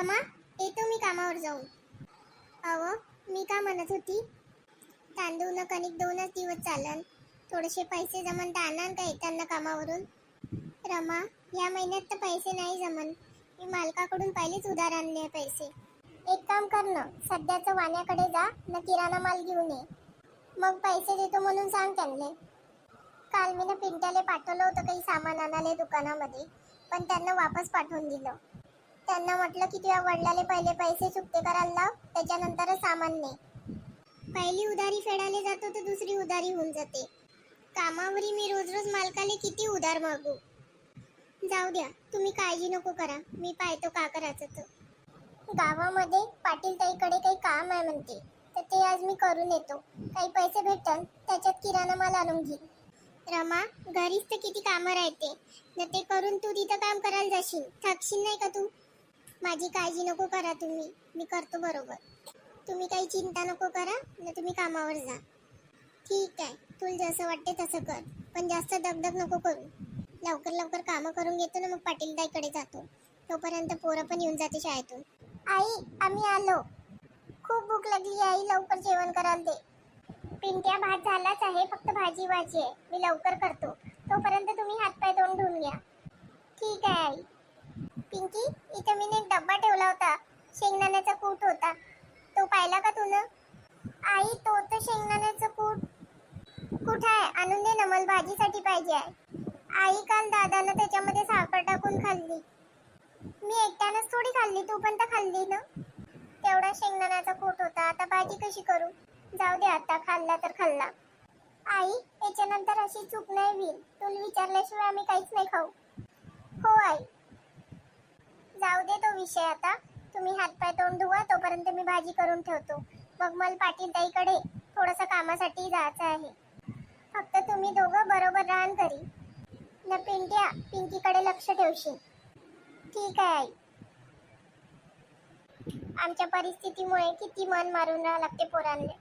रमा, येतो मी कामावर जाऊन. अहो, मी का म्हणत होती, तांदूळ न कणिक 2च दिवस चालन. थोडेसे पैसे जमन तर आणान का येताना कामावरून. रमा, या महिन्यात तर पैसे नाही जमन. मी मालकाकडून पहिलेच उधार आणले पैसे. एक काम कर ना, सध्याचं वाण्याकडे जा न किराणा माल घेऊन ये. मग पैसे देतो म्हणून सांग त्यांना. काल मी ना पिंट्याला पाठवलं होतं काही सामान आणायला दुकानामध्ये, पण त्यांना वापस पाठवून दिलं. त्यांना म्हटलं की तुझ्या वडिलाले पहिले पैसे चुकते करायला लाव, त्याच्यानंतरच सामान ने. पहिली उधारी फेडायला जातो तर दुसरी उधारी होऊन जाते. कामावरी मी रोज रोज मालकाले किती उधार मागू. जाऊ द्या, तुम्ही काळजी नको करा, मी पाहतो का करायचं तर. गावामध्ये पाटील ताईकडे काही काम आहे म्हणते, तर ते आज मी करून येतो. काही पैसे भेटन त्याच्यात किराणा माल आणून घे. रमा, घरीच तर किती कामं राहते न, ते करून तू तिथं काम करायला जाशील, थकशील नाही का तू. माझी काळजी नको करा तुम्ही, मी करतो बरोबर. तुम्ही काही चिंता नको करा न, तुम्ही कामावर जा. ठीक आहे, तुला जसं वाटते तसं कर, पण जास्त दगदग नको करू. लवकर लवकर कामं करून घेतो ना, मग पाटीलताईकडे जातो. तोपर्यंत पोरं पण येऊन जाते शाळेतून. आई, आम्ही आलो. खूप भूक लागली आई, लवकर जेवण करायला दे. पिंट्या, भात झालाच आहे, फक्त भाजी व्हायची आहे, मी लवकर करतो. तोपर्यंत तुम्ही हातपाय तोंड धुवून घ्या. ठीक आहे आई. पिंकी, इथं मी एक डब्बा ठेवला होता, शेंगदाण्याचा कूट होता, तो पाहिला का तुनं? आई, तो तर शेंगदाण्याचं कूट कुठं आहे? आणून दे ना, मला भाजीसाठी पाहिजे आहे. आई, काल दादानं त्याच्यामध्ये साखर टाकून खाल्ली. मी एकट्यानंच थोडी खाल्ली, तू पण तर खाल्ली ना. तेवढा शेंगदाण्याचा कूट होता, आता भाजी कशी करू? जाऊ दे, आता खाल्ला तर खाल्ला. आई, याच्यानंतर अशी चूक नाही होईल, तुला विचारल्याशिवाय आम्ही काहीच नाही खाऊ. हो आई. जाऊ दे तो विषय आता, तुम्ही हातपाय तोंड धुवा, तोपर्यंत मी भाजी करून ठेवतो. मग मला पाटीलताईकडे थोडंसं कामासाठी जायचं आहे. फक्त तुम्ही दोघं बरोबर राहण करी न. पिंट्या, पिंकीकडे लक्ष ठेवशील. ठीक आहे आई. आमच्या परिस्थितीमुळे किती मन मारून राहावं लागते पोरांना.